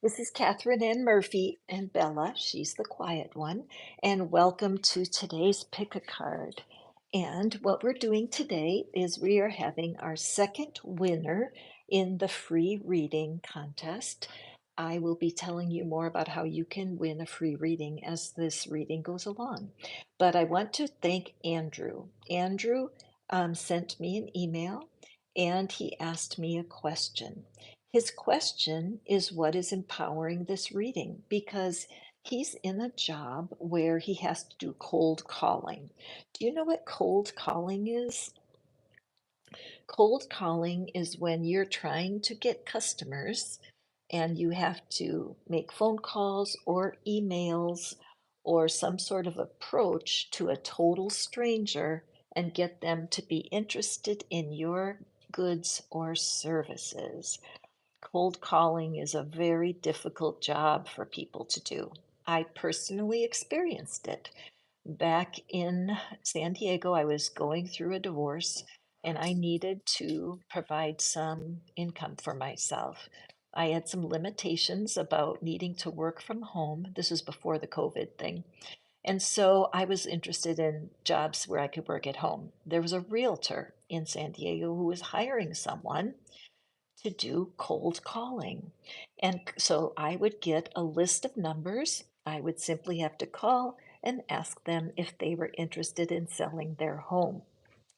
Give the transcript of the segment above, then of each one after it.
This is Catherine Ann Murphy and Bella. She's the quiet one. And welcome to today's Pick a Card. And what we're doing today is we are having our second winner in the free reading contest. I will be telling you more about how you can win a free reading as this reading goes along. But I want to thank Andrew. Andrew sent me an email and he asked me a question. His question is what is empowering this reading because he's in a job where he has to do cold calling. Do you know what cold calling is? Cold calling is when you're trying to get customers and you have to make phone calls or emails or some sort of approach to a total stranger and get them to be interested in your goods or services. Cold calling is a very difficult job for people to do. I personally experienced it. Back in San Diego, I was going through a divorce and I needed to provide some income for myself. I had some limitations about needing to work from home. This is before the COVID thing. And so I was interested in jobs where I could work at home. There was a realtor in San Diego who was hiring someone to do cold calling. And so I would get a list of numbers. I would simply have to call and ask them if they were interested in selling their home.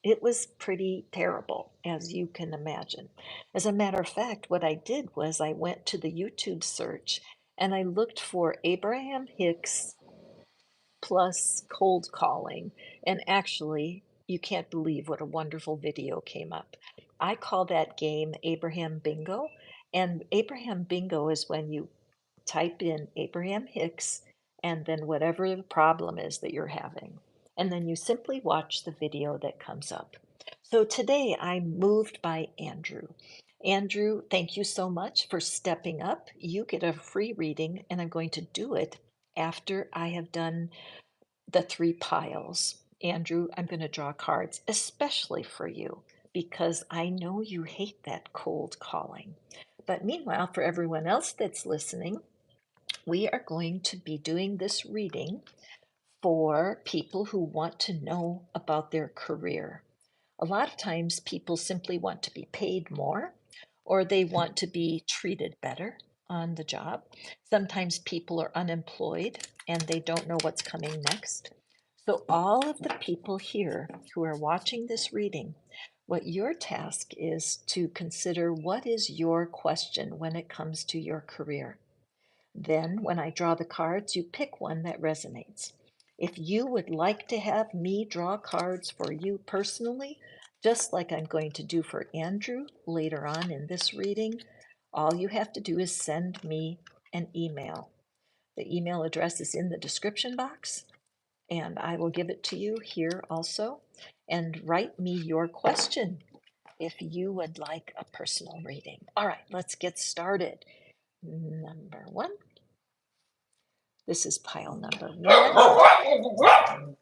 It was pretty terrible, as you can imagine. As a matter of fact, what I did was I went to the YouTube search and I looked for Abraham Hicks plus cold calling. And actually, you can't believe what a wonderful video came up. I call that game Abraham Bingo. And Abraham Bingo is when you type in Abraham Hicks and then whatever the problem is that you're having. And then you simply watch the video that comes up. So today I'm moved by Andrew. Andrew, thank you so much for stepping up. You get a free reading, and I'm going to do it after I have done the three piles. Andrew, I'm going to draw cards, especially for you, because I know you hate that cold calling. But meanwhile, for everyone else that's listening, we are going to be doing this reading for people who want to know about their career. A lot of times, people simply want to be paid more or they want to be treated better on the job. Sometimes people are unemployed and they don't know what's coming next. So, all of the people here who are watching this reading, what your task is to consider what is your question when it comes to your career. Then, when I draw the cards, you pick one that resonates. If you would like to have me draw cards for you personally, just like I'm going to do for Andrew later on in this reading, all you have to do is send me an email. The email address is in the description box, and I will give it to you here also. And write me your question if you would like a personal reading. All right, let's get started. Number one. This is pile number one.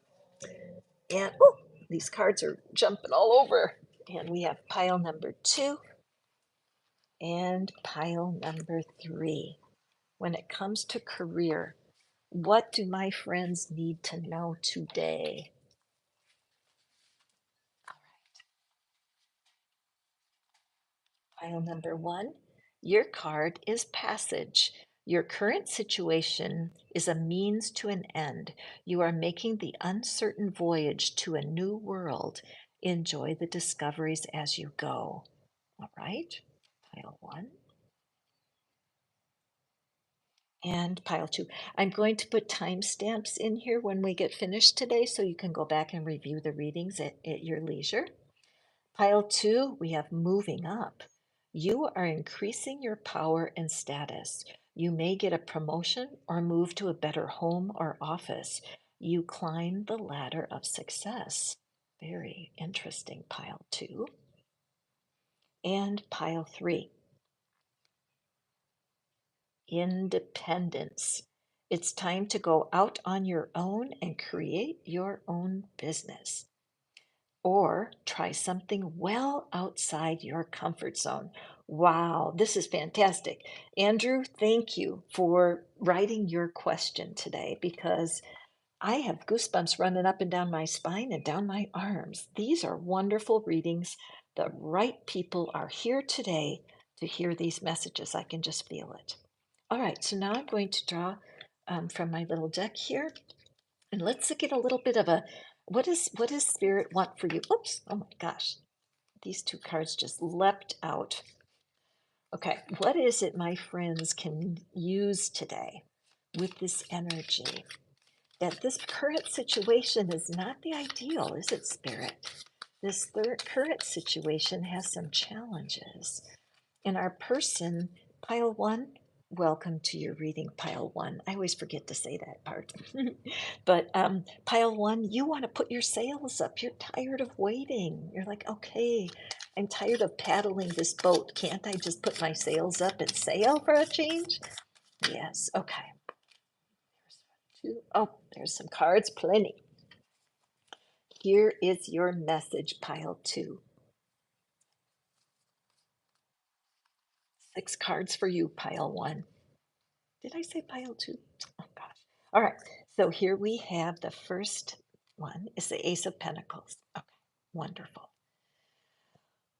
And oh, these cards are jumping all over. And we have pile number two and pile number three. When it comes to career, what do my friends need to know today? Pile number one, your card is passage. Your current situation is a means to an end. You are making the uncertain voyage to a new world. Enjoy the discoveries as you go. All right, pile one. And pile two. I'm going to put timestamps in here when we get finished today so you can go back and review the readings at your leisure. Pile two, we have moving up. You are increasing your power and status. You may get a promotion or move to a better home or office. You climb the ladder of success. Very interesting, pile two. And pile three, independence. It's time to go out on your own and create your own business. Or try something well outside your comfort zone. Wow, this is fantastic. Andrew, thank you for writing your question today because I have goosebumps running up and down my spine and down my arms. These are wonderful readings. The right people are here today to hear these messages. I can just feel it. All right, so now I'm going to draw from my little deck here, and let's get a little bit of a what does Spirit want for you? Oops! Oh my gosh, these two cards just leapt out. Okay, what is it my friends can use today with this energy? That this current situation is not the ideal, is it, Spirit? This current situation has some challenges. And our person, pile one, welcome to your reading, pile one. I always forget to say that part. But pile one, you want to put your sails up. You're tired of waiting. You're like, okay, I'm tired of paddling this boat. Can't I just put my sails up and sail for a change? Yes, okay. There's 2. Oh, there's some cards, plenty. Here is your message, pile 2. 6 cards for you, pile 1. Did I say pile 2? Oh gosh. All right. So here we have the first one is the Ace of Pentacles. Okay. Wonderful.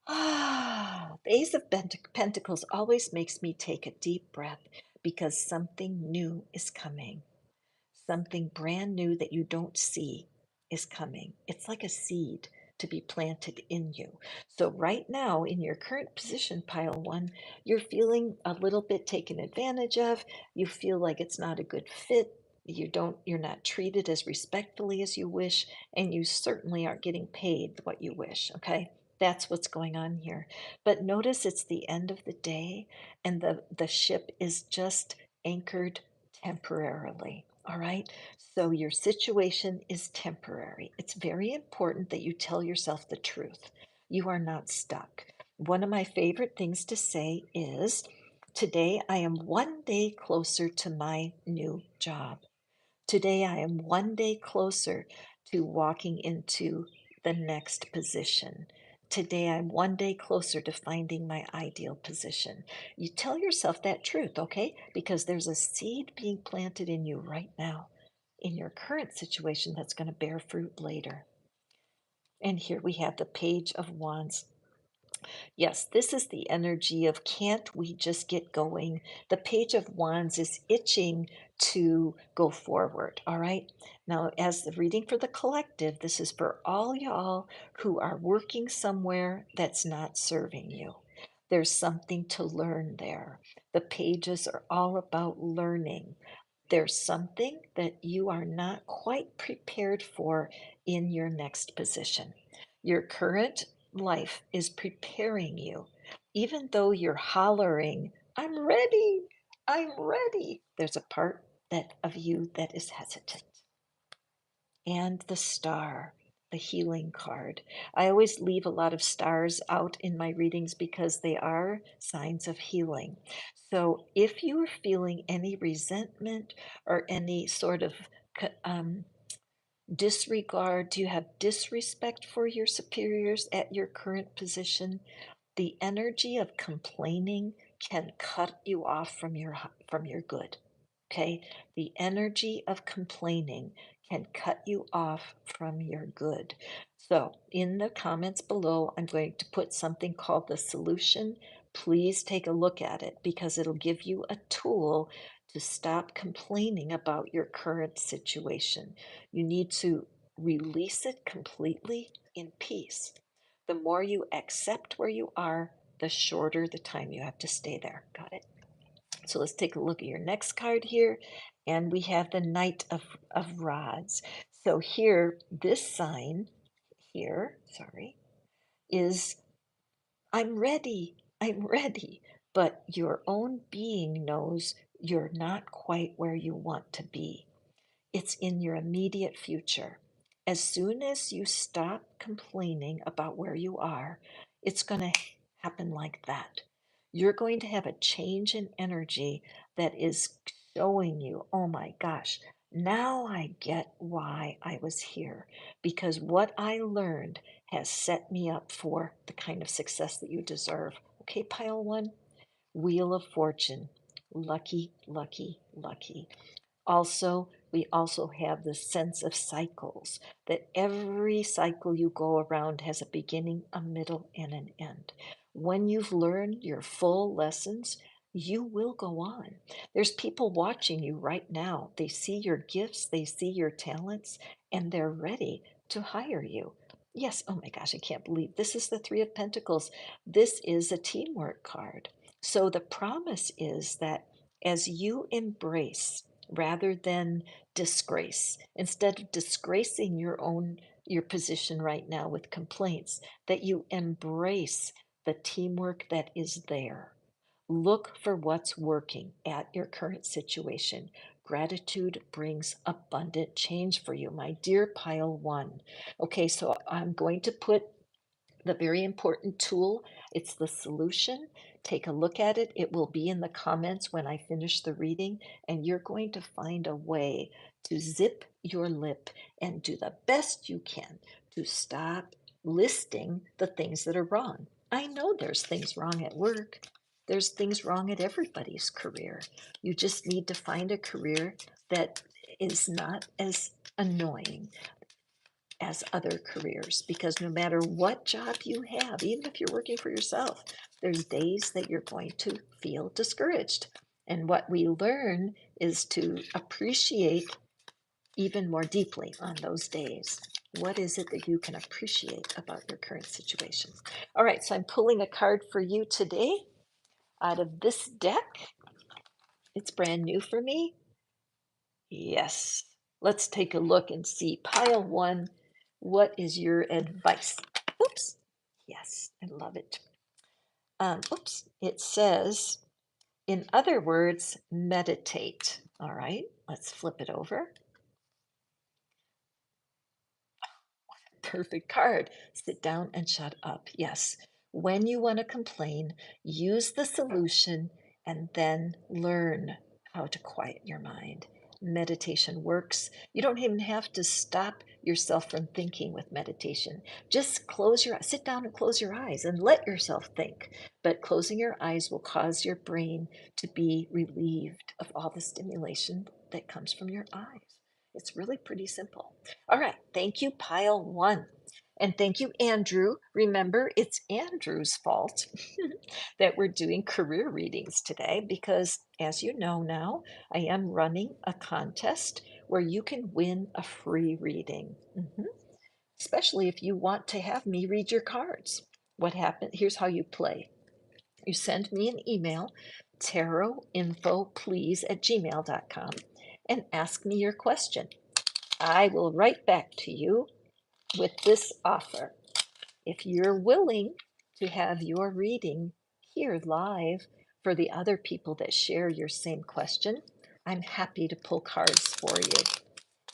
The Ace of Pentacles always makes me take a deep breath because something new is coming. Something brand new that you don't see is coming. It's like a seed to be planted in you. So, right now, in your current position, pile one, you're feeling a little bit taken advantage of. You feel like it's not a good fit. You're not treated as respectfully as you wish, and you certainly aren't getting paid what you wish. Okay. That's what's going on here. But notice it's the end of the day, and the ship is just anchored temporarily. All right. So your situation is temporary. It's very important that you tell yourself the truth. You are not stuck. One of my favorite things to say is, today I am one day closer to my new job. Today I am one day closer to walking into the next position. Today I'm one day closer to finding my ideal position. You tell yourself that truth, okay? Because there's a seed being planted in you right now in your current situation that's going to bear fruit later. And here we have the Page of Wands. Yes, this is the energy of can't we just get going? The Page of Wands is itching to go forward. All right. Now, as the reading for the collective, this is for all y'all who are working somewhere that's not serving you. There's something to learn there. The pages are all about learning. There's something that you are not quite prepared for in your next position. Your current life is preparing you. Even though you're hollering, I'm ready, I'm ready, there's a part of you that is hesitant. And the star, the healing card. I always leave a lot of stars out in my readings because they are signs of healing. So if you are feeling any resentment or any sort of disregard, do you have disrespect for your superiors at your current position? The energy of complaining can cut you off from your good. Okay? The energy of complaining can cut you off from your good. So, in the comments below, I'm going to put something called the solution. Please take a look at it because it'll give you a tool to stop complaining about your current situation. You need to release it completely in peace. The more you accept where you are, the shorter the time you have to stay there. Got it? So let's take a look at your next card here. And we have the Knight of Rods. So here, this sign here, sorry, is I'm ready. I'm ready. But your own being knows you're not quite where you want to be. It's in your immediate future. As soon as you stop complaining about where you are, it's going to happen like that. You're going to have a change in energy that is showing you, oh my gosh, now I get why I was here. Because what I learned has set me up for the kind of success that you deserve Okay, pile one, Wheel of Fortune. Lucky, lucky, lucky. Also, we also have the sense of cycles, that every cycle you go around has a beginning, a middle, and an end. When you've learned your full lessons, you will go on. There's people watching you right now. They see your gifts, they see your talents, and they're ready to hire you. Yes, oh my gosh, I can't believe this is the Three of Pentacles. This is a teamwork card. So the promise is that as you embrace rather than disgrace, instead of disgracing your position right now with complaints, that you embrace the teamwork that is there. Look for what's working at your current situation. Gratitude brings abundant change for you, my dear pile one. Okay, so I'm going to put the very important tool. It's the solution. Take a look at it. It will be in the comments when I finish the reading, and you're going to find a way to zip your lip and do the best you can to stop listing the things that are wrong. I know there's things wrong at work. There's things wrong at everybody's career. You just need to find a career that is not as annoying as other careers, because no matter what job you have, even if you're working for yourself, there's days that you're going to feel discouraged. And what we learn is to appreciate even more deeply on those days. What is it that you can appreciate about your current situation? All right, so I'm pulling a card for you today out of this deck. It's brand new for me. Yes. Let's take a look and see. Pile one, what is your advice? Oops. Yes, I love it. Oops. It says, in other words, meditate. All right, let's flip it over. Perfect card. Sit down and shut up. Yes. When you want to complain, use the solution and then learn how to quiet your mind. Meditation works. You don't even have to stop yourself from thinking with meditation. Just close your sit down and close your eyes and let yourself think. But closing your eyes will cause your brain to be relieved of all the stimulation that comes from your eyes. It's really pretty simple. All right. Thank you, pile one. And thank you, Andrew. Remember, it's Andrew's fault that we're doing career readings today because, as you know now, I am running a contest where you can win a free reading. Especially if you want to have me read your cards. What happened? Here's how you play. You send me an email, tarotinfoplease@gmail.com, and ask me your question. I will write back to you with this offer. If you're willing to have your reading here live for the other people that share your same question, I'm happy to pull cards for you.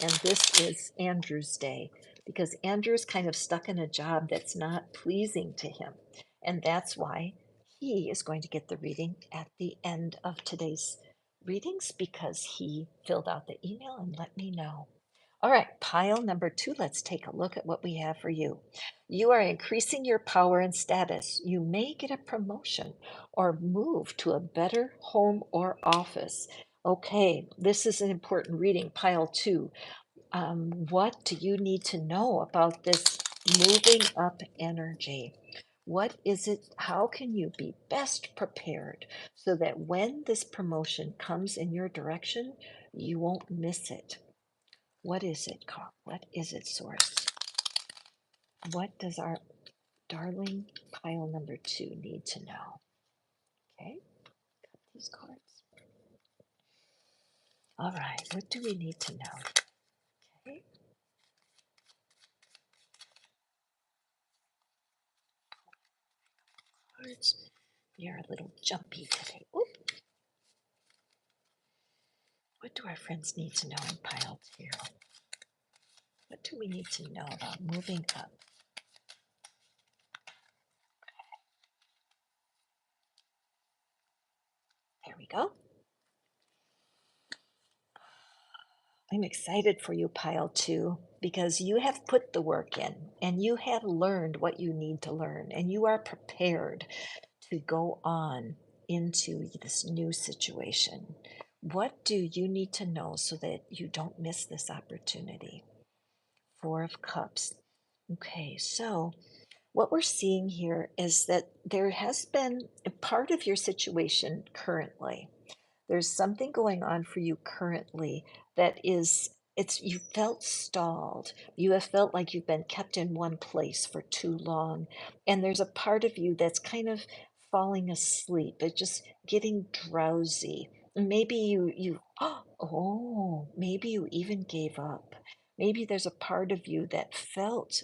And this is Andrew's day because Andrew's kind of stuck in a job that's not pleasing to him. And that's why he is going to get the reading at the end of today's readings because he filled out the email and let me know. All right, pile number two, let's take a look at what we have for you. You are increasing your power and status. You may get a promotion or move to a better home or office. Okay, this is an important reading, pile two. What do you need to know about this moving up energy? What is it? How can you be best prepared so that when this promotion comes in your direction, you won't miss it? What is it, Carl? What is it, Source? What does our darling pile number two need to know? Okay, got these cards. All right, what do we need to know? Okay, cards. You're a little jumpy today. Oop. What do our friends need to know in pile two? What do we need to know about moving up? There we go. I'm excited for you, pile two, because you have put the work in and you have learned what you need to learn and you are prepared to go on into this new situation? What do you need to know so that you don't miss this opportunity? Four of Cups. Okay, so what we're seeing here is that there has been a part of your situation currently. There's something going on for you currently that is, it's, you felt stalled. You have felt like you've been kept in one place for too long. And there's a part of you that's kind of falling asleep, it's just getting drowsy. Maybe maybe you even gave up. Maybe there's a part of you that felt,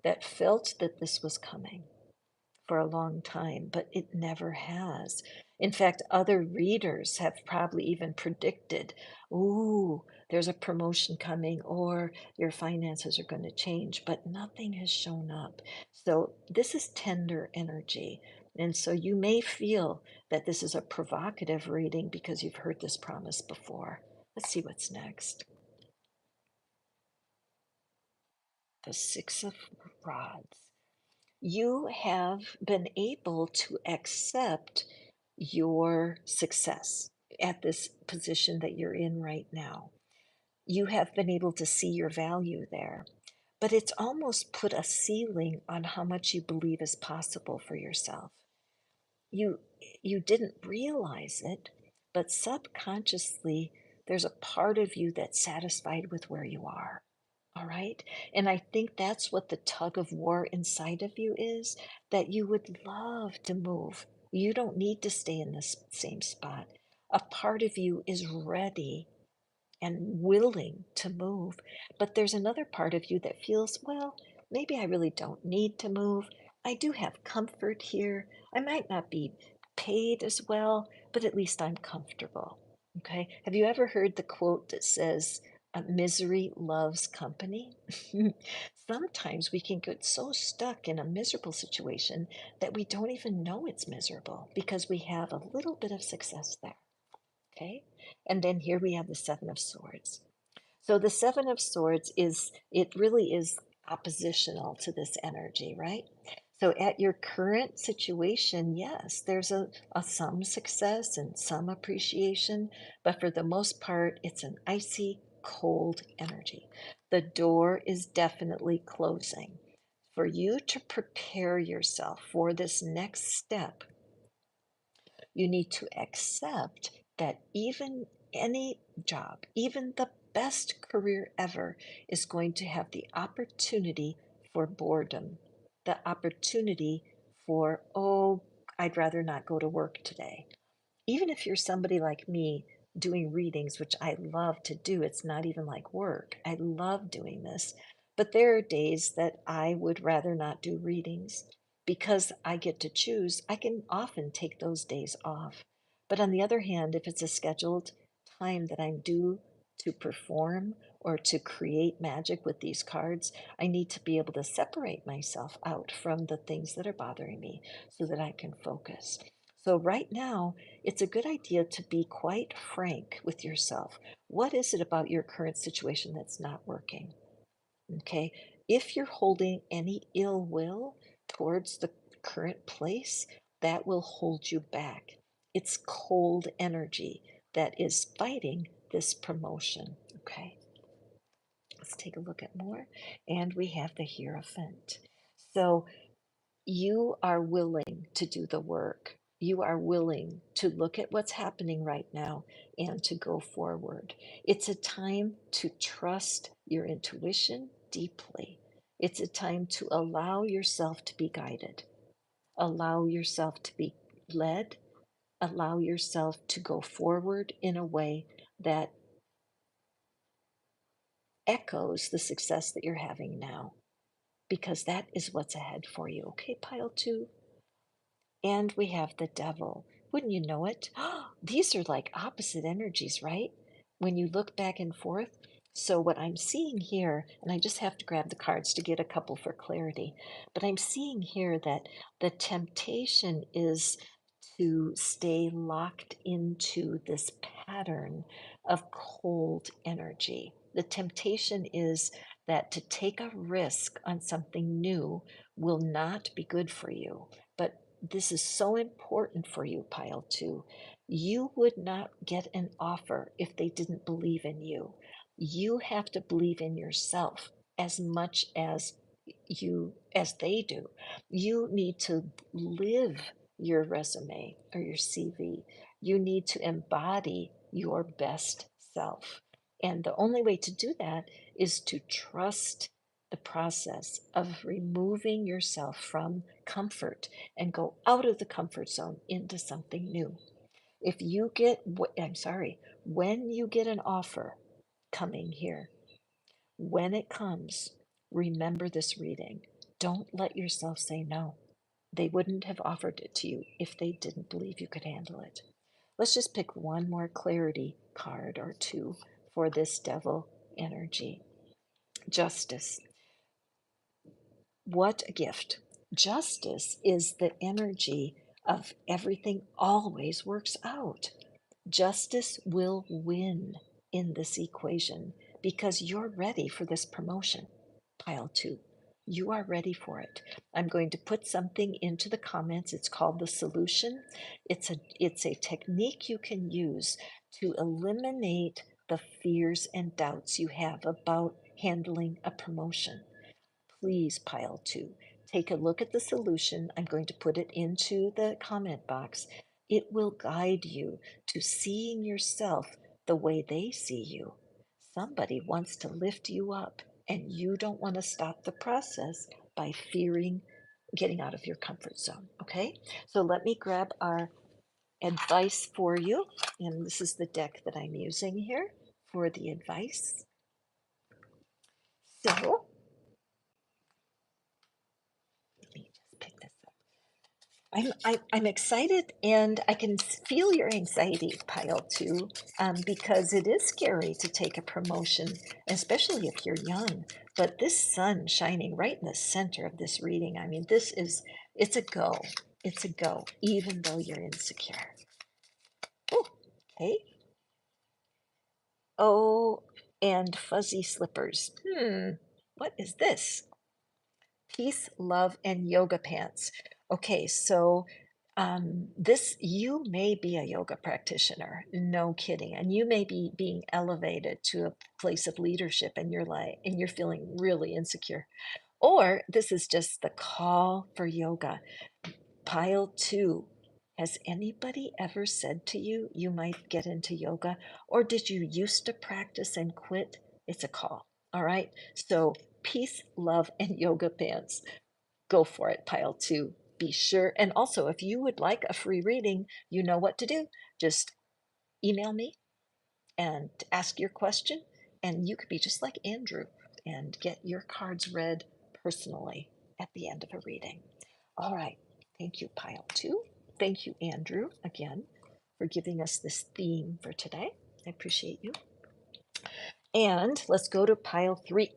that felt that this was coming for a long time, but it never has. In fact, other readers have probably even predicted, ooh, there's a promotion coming or your finances are going to change, but nothing has shown up. So this is tender energy. And so you may feel that this is a provocative reading because you've heard this promise before. Let's see what's next. The Six of Rods. You have been able to accept your success at this position that you're in right now. You have been able to see your value there, but it's almost put a ceiling on how much you believe is possible for yourself. You you didn't realize it, but subconsciously there's a part of you that's satisfied with where you are. All right. And I think that's what the tug of war inside of you is, that you would love to move. You don't need to stay in this same spot. A part of you is ready and willing to move. But there's another part of you that feels, well, maybe I really don't need to move. I do have comfort here. I might not be paid as well, but at least I'm comfortable. Okay. Have you ever heard the quote that says, misery loves company? Sometimes we can get so stuck in a miserable situation that we don't even know it's miserable because we have a little bit of success there. Okay. And then here we have the Seven of Swords. So the Seven of Swords is, it really is oppositional to this energy, right? So at your current situation, yes, there's a some success and some appreciation, but for the most part, it's an icy, cold energy. The door is definitely closing. For you to prepare yourself for this next step, you need to accept that even any job, even the best career ever, is going to have the opportunity for boredom, the opportunity for, oh, I'd rather not go to work today. Even if you're somebody like me doing readings, which I love to do, it's not even like work. I love doing this. But there are days that I would rather not do readings because I get to choose. I can often take those days off. But on the other hand, if it's a scheduled time that I'm due to perform or to create magic with these cards, I need to be able to separate myself out from the things that are bothering me so that I can focus. So, right now, it's a good idea to be quite frank with yourself. What is it about your current situation that's not working? Okay. If you're holding any ill will towards the current place, that will hold you back. It's cold energy that is fighting this promotion. Okay. Let's take a look at more. And we have the Hierophant. So, you are willing to do the work. You are willing to look at what's happening right now and to go forward. It's a time to trust your intuition deeply. It's a time to allow yourself to be guided, allow yourself to be led, allow yourself to go forward in a way that echoes the success that you're having now, because that is what's ahead for you. Okay, pile two. And we have the devil. Wouldn't you know it? These are like opposite energies, right? When you look back and forth. So, what I'm seeing here, and I just have to grab the cards to get a couple for clarity, but I'm seeing here that the temptation is to stay locked into this pattern of cold energy. The temptation is that to take a risk on something new will not be good for you. But This is so important for you, pile two. You would not get an offer if they didn't believe in you. You have to believe in yourself as much as they do. You need to live your resume or your CV. You need to embody your best self. And the only way to do that is to trust the process of removing yourself from comfort and go out of the comfort zone into something new. If you get, I'm sorry, when you get an offer coming here, when it comes, remember this reading. Don't let yourself say no. They wouldn't have offered it to you if they didn't believe you could handle it. Let's just pick one more clarity card or two for this devil energy. Justice. What a gift. Justice is the energy of everything always works out. Justice will win in this equation because you're ready for this promotion. Pile two. You are ready for it. I'm going to put something into the comments. It's called the solution. It's a technique you can use to eliminate the fears and doubts you have about handling a promotion. Please, pile two, take a look at the solution. I'm going to put it into the comment box. It will guide you to seeing yourself the way they see you. Somebody wants to lift you up, and you don't want to stop the process by fearing getting out of your comfort zone. Okay, so let me grab our advice for you. And this is the deck that I'm using here for the advice. So let me just pick this up. I'm excited, and I can feel your anxiety, pile two, because it is scary to take a promotion, especially if you're young. But this sun shining right in the center of this reading, I mean, it's a go. It's a go, even though you're insecure. Oh, okay. Oh, and fuzzy slippers. What is this? Peace, love, and yoga pants. Okay, so this, you may be a yoga practitioner, no kidding, and you may be being elevated to a place of leadership, and you're feeling really insecure. Or this is just the call for yoga. Pile two. Has anybody ever said to you you might get into yoga? Or did you used to practice and quit? It's a call. All right. So peace, love, and yoga pants. Go for it, pile two. Be sure. And also, if you would like a free reading, you know what to do. Just email me and ask your question, and you could be just like Andrew and get your cards read personally at the end of a reading. All right. Thank you, pile two. Thank you, Andrew, again, for giving us this theme for today. I appreciate you. And let's go to pile three.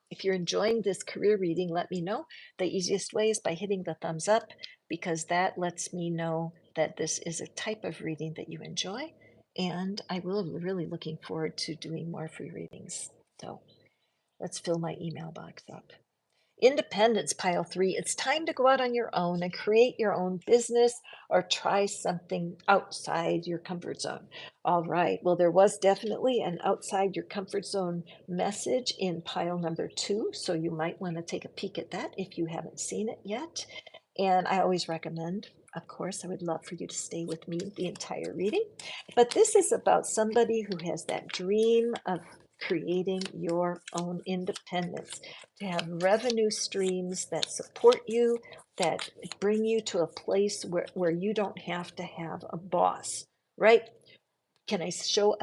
If you're enjoying this career reading, let me know. The easiest way is by hitting the thumbs up, because that lets me know that this is a type of reading that you enjoy. And I will be really looking forward to doing more free readings. So let's fill my email box up. Independence, pile three. It's time to go out on your own and create your own business or try something outside your comfort zone. All right. Well, there was definitely an outside your comfort zone message in pile number two. So you might want to take a peek at that if you haven't seen it yet. And I always recommend, of course, I would love for you to stay with me the entire reading. But this is about somebody who has that dream of creating your own independence, to have revenue streams that support you, that bring you to a place where you don't have to have a boss, right? Can I show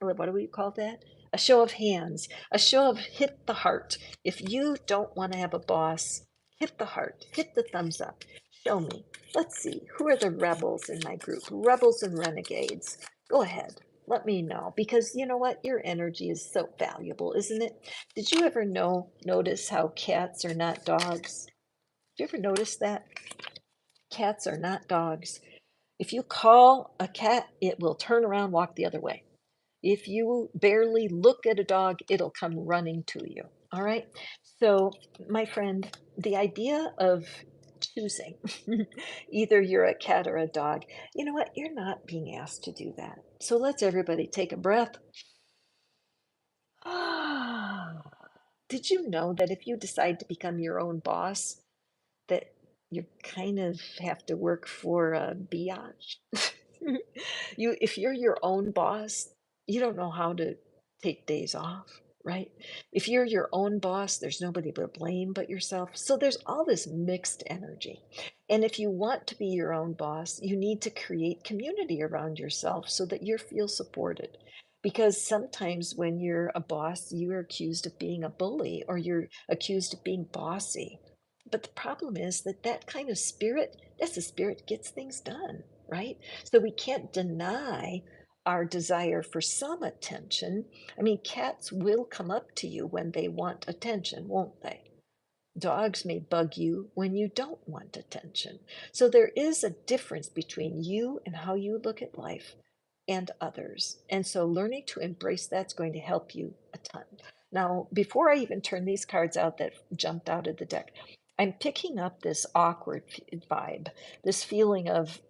what do we call that? A show of hands, a show of hit the heart. If you don't want to have a boss, hit the heart, hit the thumbs up. Show me. Let's see. Who are the rebels in my group? Rebels and renegades. Go ahead. Let me know, because you know what? Your energy is so valuable, isn't it? Did you ever notice how cats are not dogs? Did you ever notice that? Cats are not dogs. If you call a cat, it will turn around, walk the other way. If you barely look at a dog, it'll come running to you. All right. So, my friend, the idea of choosing. Either you're a cat or a dog. You know what? You're not being asked to do that. So let's everybody take a breath. Did you know that if you decide to become your own boss, that you kind of have to work for a biatch? If you're your own boss, you don't know how to take days off, right? If you're your own boss, there's nobody to blame but yourself. So there's all this mixed energy. And if you want to be your own boss, you need to create community around yourself so that you feel supported. Because sometimes when you're a boss, you are accused of being a bully or you're accused of being bossy. But the problem is that that kind of spirit, that's the spirit gets things done, right? So we can't deny our desire for some attention. I mean, cats will come up to you when they want attention, won't they? Dogs may bug you when you don't want attention. So there is a difference between you and how you look at life and others. And so learning to embrace that's going to help you a ton. Now, before I even turn these cards out that jumped out of the deck, I'm picking up this awkward vibe, this feeling of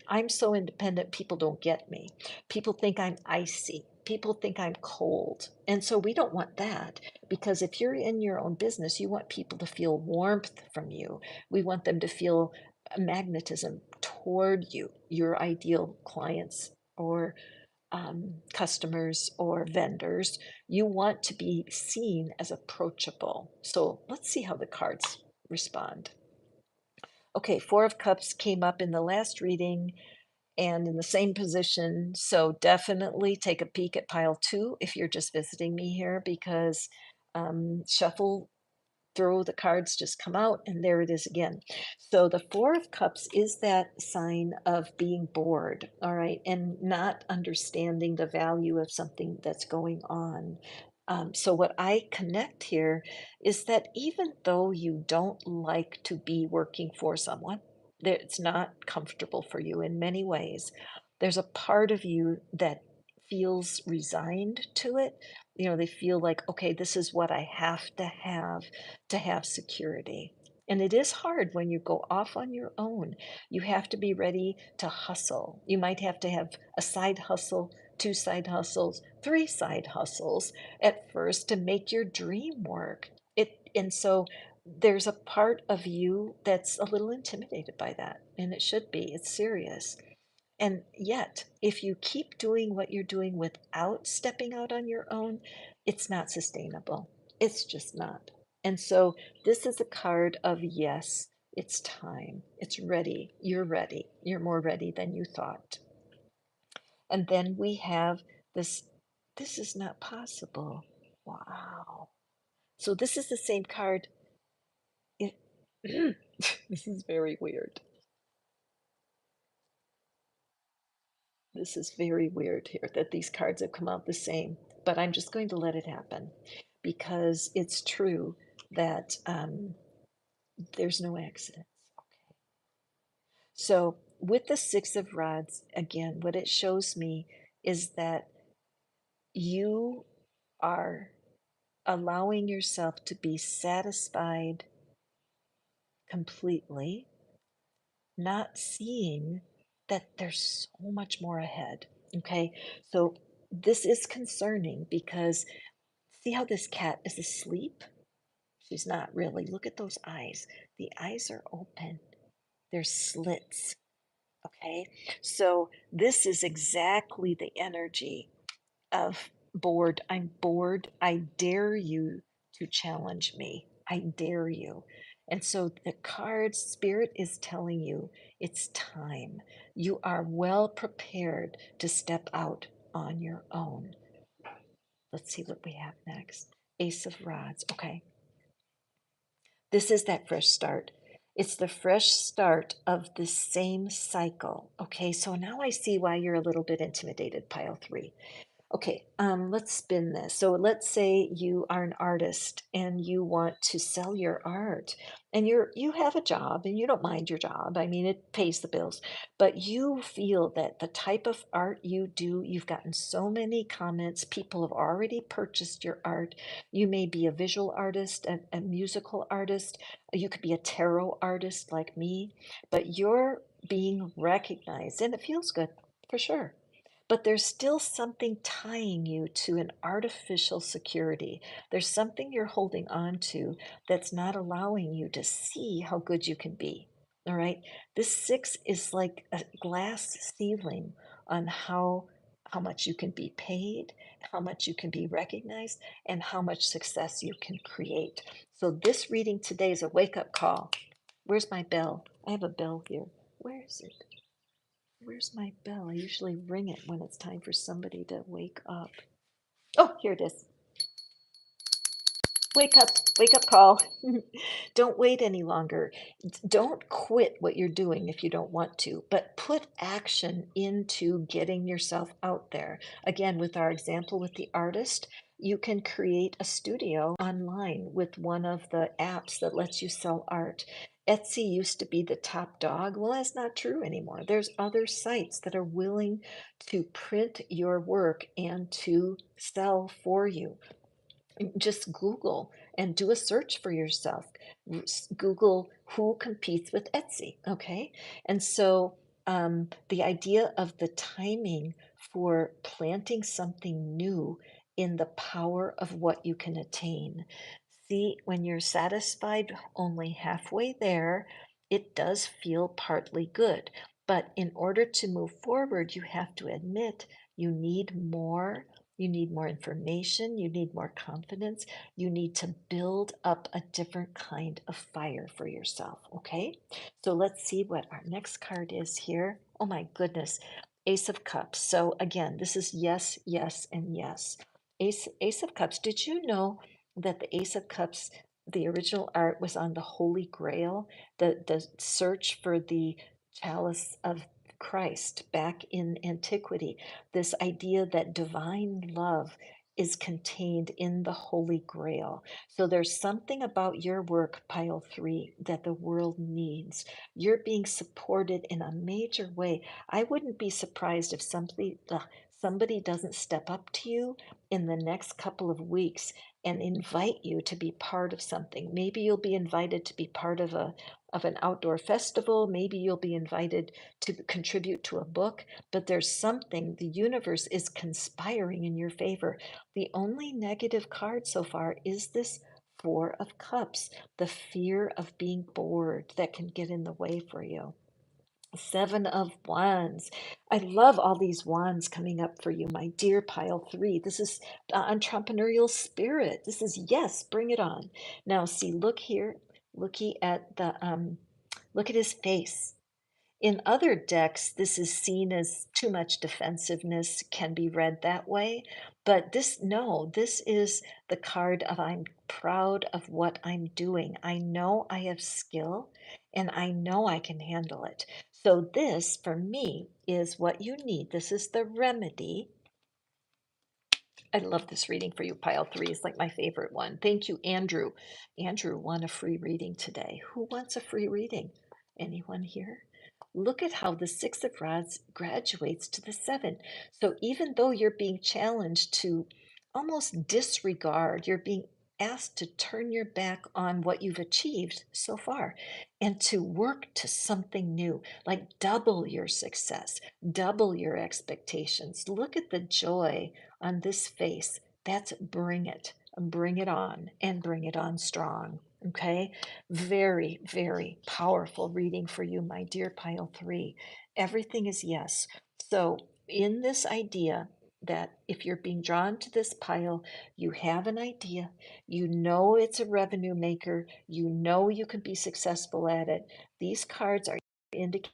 I'm so independent, people don't get me. People think I'm icy. People think I'm cold. And so we don't want that because if you're in your own business, you want people to feel warmth from you. We want them to feel magnetism toward you, your ideal clients or customers or vendors. You want to be seen as approachable. So let's see how the cards respond. Okay, Four of Cups came up in the last reading and in the same position. So definitely take a peek at pile two if you're just visiting me here because shuffle throw the cards just come out and there it is again. So the Four of Cups is that sign of being bored, all right, and not understanding the value of something that's going on. So what I connect here is that even though you don't like to be working for someone, that it's not comfortable for you in many ways, there's a part of you that feels resigned to it. You know, they feel like, okay, this is what I have to have security. And it is hard when you go off on your own. You have to be ready to hustle. You might have to have a side hustle, two side hustles, three side hustles at first to make your dream work. And so there's a part of you that's a little intimidated by that, and it should be. It's serious. And yet, if you keep doing what you're doing without stepping out on your own, it's not sustainable. It's just not. And so this is a card of yes, it's time. It's ready. You're ready. You're more ready than you thought. And then we have this is not possible. Wow. So this is the same card. It, this is very weird. This is very weird here that these cards have come out the same, but I'm just going to let it happen because it's true that there's no accidents. Okay. So with the Six of Rods, again, what it shows me is that you are allowing yourself to be satisfied completely, not seeing that there's so much more ahead. Okay. So this is concerning because see how this cat is asleep? She's not really. Look at those eyes. The eyes are open, there's slits. Okay. So this is exactly the energy of bored. I'm bored. I dare you to challenge me. I dare you. And so the card spirit is telling you it's time. You are well prepared to step out on your own. Let's see what we have next. Ace of Rods. Okay. This is that fresh start. It's the fresh start of the same cycle. Okay. So now I see why you're a little bit intimidated, pile three. Okay, let's spin this. So let's say you are an artist and you want to sell your art and you have a job and you don't mind your job. I mean, it pays the bills, but you feel that the type of art you do, you've gotten so many comments, people have already purchased your art. You may be a visual artist, a musical artist, you could be a tarot artist like me, but you're being recognized and it feels good for sure, but there's still something tying you to an artificial security. There's something you're holding on to that's not allowing you to see how good you can be. All right. This six is like a glass ceiling on how much you can be paid, how much you can be recognized, and how much success you can create. So this reading today is a wake-up call. Where's my bell? I have a bell here. Where is it? Where's my bell? I usually ring it when it's time for somebody to wake up. Oh, here it is. Wake up call. Don't wait any longer. Don't quit what you're doing if you don't want to, but put action into getting yourself out there. Again, with our example with the artist, you can create a studio online with one of the apps that lets you sell art. Etsy used to be the top dog. Well, that's not true anymore. There's other sites that are willing to print your work and to sell for you. Just Google and do a search for yourself. Google who competes with Etsy, okay? And so the idea of the timing for planting something new in the power of what you can attain. See, when you're satisfied only halfway there, it does feel partly good. But in order to move forward, you have to admit you need more. You need more information. You need more confidence. You need to build up a different kind of fire for yourself. Okay. So let's see what our next card is here. Oh my goodness. Ace of Cups. So again, this is yes, yes, and yes. Ace of Cups. Did you know that the Ace of Cups, the original art was on the Holy Grail, the search for the chalice of Christ back in antiquity? This idea that divine love is contained in the Holy Grail. So there's something about your work, pile three, that the world needs. You're being supported in a major way. I wouldn't be surprised if somebody doesn't step up to you in the next couple of weeks and invite you to be part of something. Maybe you'll be invited to be part of an outdoor festival. Maybe you'll be invited to contribute to a book, but there's something, the universe is conspiring in your favor. The only negative card so far is this Four of Cups, the fear of being bored that can get in the way for you. Seven of Wands. I love all these wands coming up for you, my dear pile three. This is entrepreneurial spirit. This is yes, bring it on. Now, see, look here, looky at look at his face. In other decks, this is seen as too much defensiveness, can be read that way. But this, no, this is the card of I'm proud of what I'm doing. I know I have skill and I know I can handle it. So, this for me is what you need. This is the remedy. I love this reading for you. Pile three is like my favorite one. Thank you, Andrew. Andrew won a free reading today. Who wants a free reading? Anyone here? Look at how the Six of Rods graduates to the Seven. So even though you're being challenged to almost disregard, you're being asked to turn your back on what you've achieved so far and to work to something new, like double your success, double your expectations. Look at the joy on this face. That's bring it on, and bring it on strong. Okay, very, very powerful reading for you, my dear pile three. Everything is yes. So, in this idea that if you're being drawn to this pile, you have an idea, you know it's a revenue maker, you know you can be successful at it. These cards are indicating.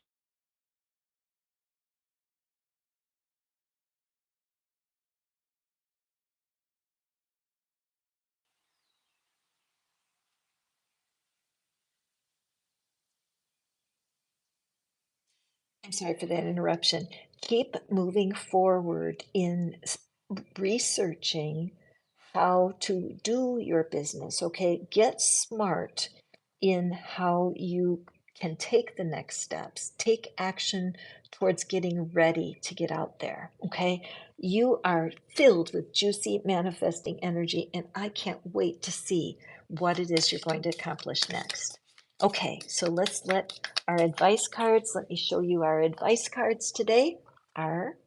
I'm sorry for that interruption. Keep moving forward in researching how to do your business, okay? Get smart in how you can take the next steps, take action towards getting ready to get out there, okay? You are filled with juicy manifesting energy, and I can't wait to see what it is you're going to accomplish next. Okay, so let's let our advice cards, let me show you our advice cards today are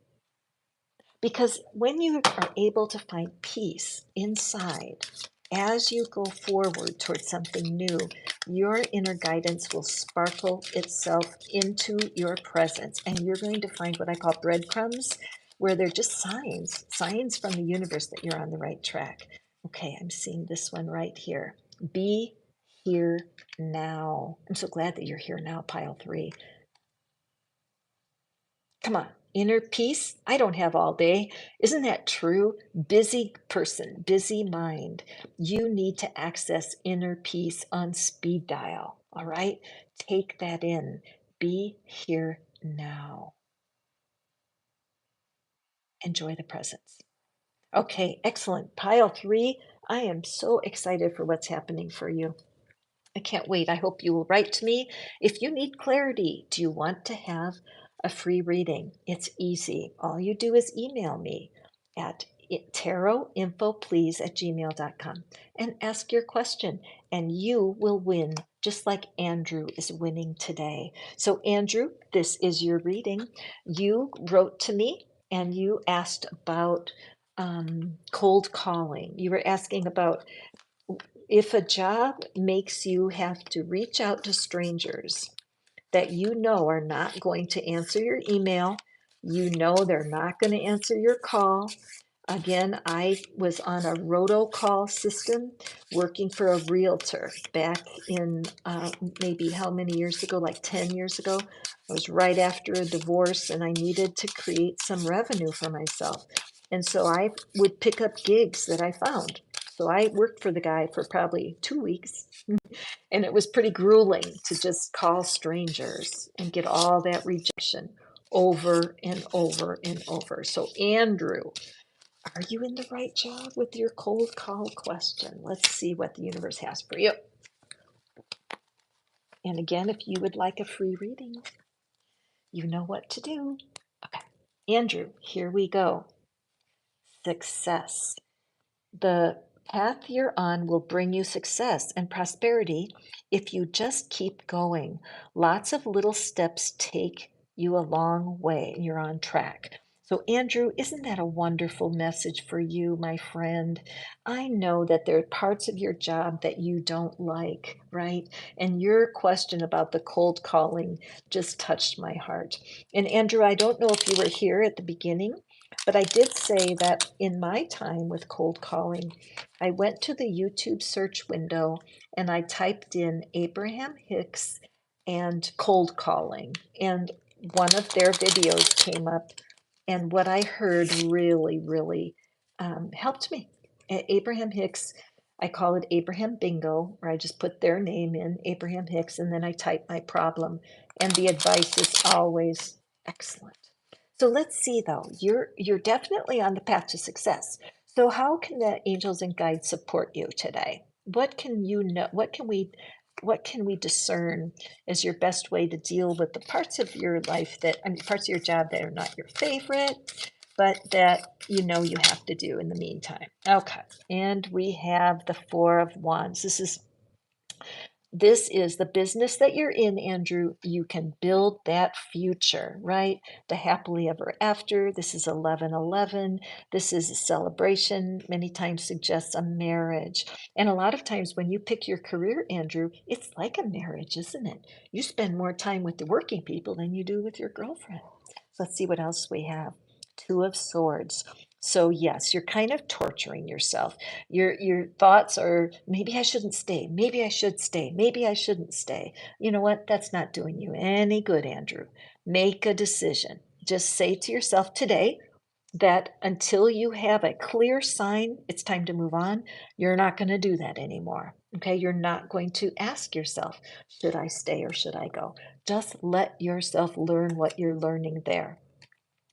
because when you are able to find peace inside as you go forward towards something new, your inner guidance will sparkle itself into your presence. And you're going to find what I call breadcrumbs, where they're just signs from the universe that you're on the right track. Okay, I'm seeing this one right here. Be here now. I'm so glad that you're here now, pile 3. Come on, inner peace? I don't have all day. Isn't that true? Busy person, busy mind. You need to access inner peace on speed dial. All right? Take that in. Be here now. Enjoy the presence. Okay, excellent. Pile 3, I am so excited for what's happening for you. I can't wait. I hope you will write to me. If you need clarity, do you want to have a free reading? It's easy. All you do is email me at tarotinfoplease@gmail.com and ask your question, and you will win just like Andrew is winning today. So, Andrew, this is your reading. You wrote to me and you asked about cold calling. You were asking about if a job makes you have to reach out to strangers that you know are not going to answer your email, you know they're not going to answer your call. Again, I was on a robocall system working for a realtor back in maybe how many years ago, like 10 years ago. I was right after a divorce and I needed to create some revenue for myself. And so I would pick up gigs that I found. So I worked for the guy for probably 2 weeks, and it was pretty grueling to just call strangers and get all that rejection over and over and over. So, Andrew, are you in the right job with your cold call question? Let's see what the universe has for you. And again, if you would like a free reading, you know what to do. Okay, Andrew, here we go. Success. The path you're on will bring you success and prosperity if you just keep going. Lots of little steps take you a long way, and you're on track. So, Andrew, isn't that a wonderful message for you, my friend? I know that there are parts of your job that you don't like, right? And your question about the cold calling just touched my heart. And, Andrew, I don't know if you were here at the beginning, but I did say that in my time with cold calling, I went to the YouTube search window and I typed in Abraham Hicks and cold calling. And one of their videos came up, and what I heard really, really helped me. Abraham Hicks, I call it Abraham Bingo, where I just put their name in, Abraham Hicks, and then I type my problem. And the advice is always excellent. So let's see though, you're definitely on the path to success. So how can the angels and guides support you today? What can you know? What can we discern as your best way to deal with the parts of your life that, I mean, parts of your job that are not your favorite, but that you know you have to do in the meantime? Okay, and we have the Four of Wands. This is the business that you're in, Andrew. You can build that future, right? The happily ever after. This is 1111. This is a celebration. Many times suggests a marriage. And a lot of times when you pick your career, Andrew, it's like a marriage, isn't it? You spend more time with the working people than you do with your girlfriend. Let's see what else we have. Two of Swords. So yes, you're kind of torturing yourself. Your thoughts are, maybe I shouldn't stay, maybe I should stay, maybe I shouldn't stay. You know what? That's not doing you any good, Andrew. Make a decision. Just say to yourself today that until you have a clear sign it's time to move on, you're not going to do that anymore. Okay, you're not going to ask yourself, should I stay or should I go? Just let yourself learn what you're learning there.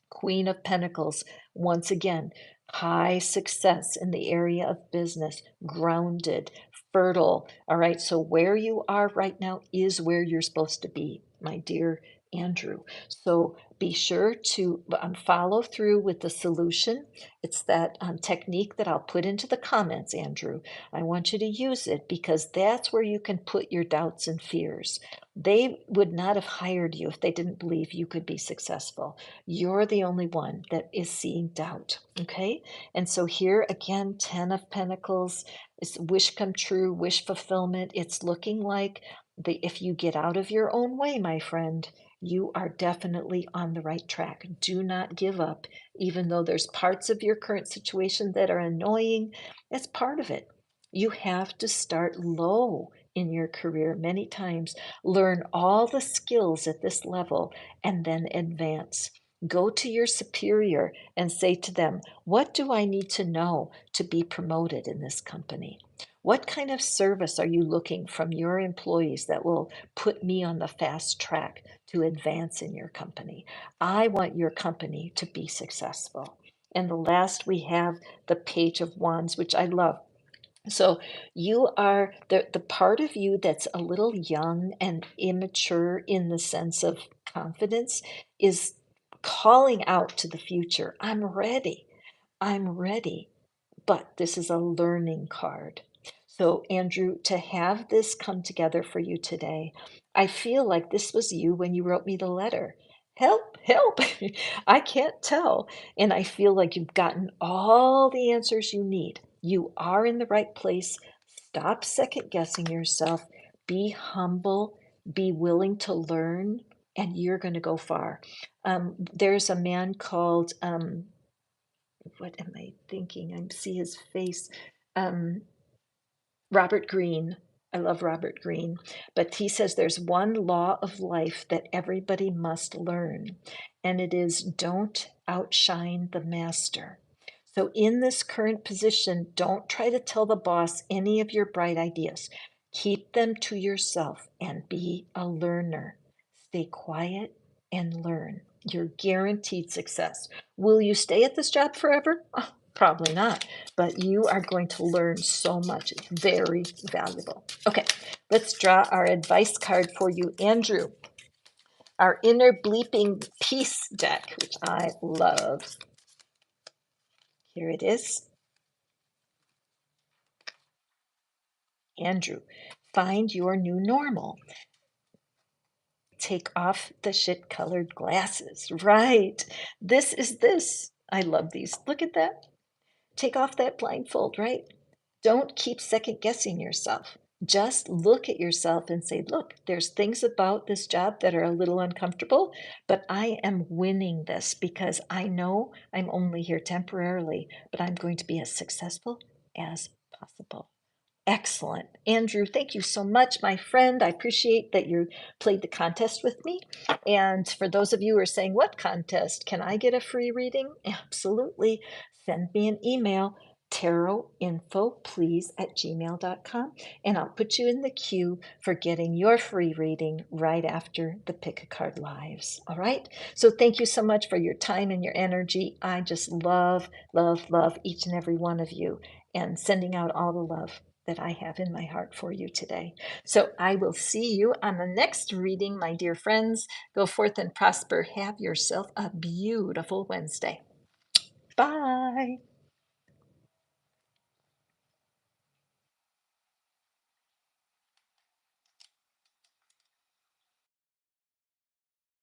Queen of Pentacles, once again, high success in the area of business, grounded, fertile. All right. So where you are right now is where you're supposed to be, my dear Andrew. So be sure to follow through with the solution. It's that technique that I'll put into the comments, Andrew. I want you to use it because that's where you can put your doubts and fears. They would not have hired you if they didn't believe you could be successful. You're the only one that is seeing doubt. Okay. And so here again, 10 of Pentacles is wish come true, wish fulfillment. It's looking like if you get out of your own way, my friend, you are definitely on the right track. Do not give up, even though there's parts of your current situation that are annoying. That's part of it. You have to start low in your career many times, learn all the skills at this level, and then advance. Go to your superior and say to them, what do I need to know to be promoted in this company? What kind of service are you looking from your employees that will put me on the fast track to advance in your company? I want your company to be successful. And the last we have the Page of Wands, which I love. So you are the part of you that's a little young and immature in the sense of confidence is calling out to the future. I'm ready. I'm ready. But this is a learning card. So, Andrew, to have this come together for you today, I feel like this was you when you wrote me the letter. Help, help. I can't tell. And I feel like you've gotten all the answers you need. You are in the right place. Stop second guessing yourself. Be humble. Be willing to learn, and you're going to go far. There's a man called what am I thinking? I see his face. Um, Robert Greene. I love Robert Greene, but he says there's one law of life that everybody must learn, and it is don't outshine the master. So, in this current position, don't try to tell the boss any of your bright ideas. Keep them to yourself and be a learner. Stay quiet and learn. You're guaranteed success. Will you stay at this job forever? Oh, probably not, but you are going to learn so much. It's very valuable. Okay, let's draw our advice card for you, Andrew. Our inner bleeping peace deck, which I love. Here it is. Andrew, find your new normal. Take off the shit colored glasses. Right. This is this. I love these. Look at that. Take off that blindfold, right? Don't keep second guessing yourself. Just look at yourself and say, look, there's things about this job that are a little uncomfortable, but I am winning this because I know I'm only here temporarily, but I'm going to be as successful as possible. Excellent. Andrew, thank you so much, my friend. I appreciate that you played the contest with me. And for those of you who are saying, what contest? Can I get a free reading? Absolutely. Send me an email, tarotinfoplease@gmail.com, and I'll put you in the queue for getting your free reading right after the Pick a Card Lives. All right? So thank you so much for your time and your energy. I just love, love, love each and every one of you and sending out all the love that I have in my heart for you today. So I will see you on the next reading, my dear friends. Go forth and prosper. Have yourself a beautiful Wednesday. Bye.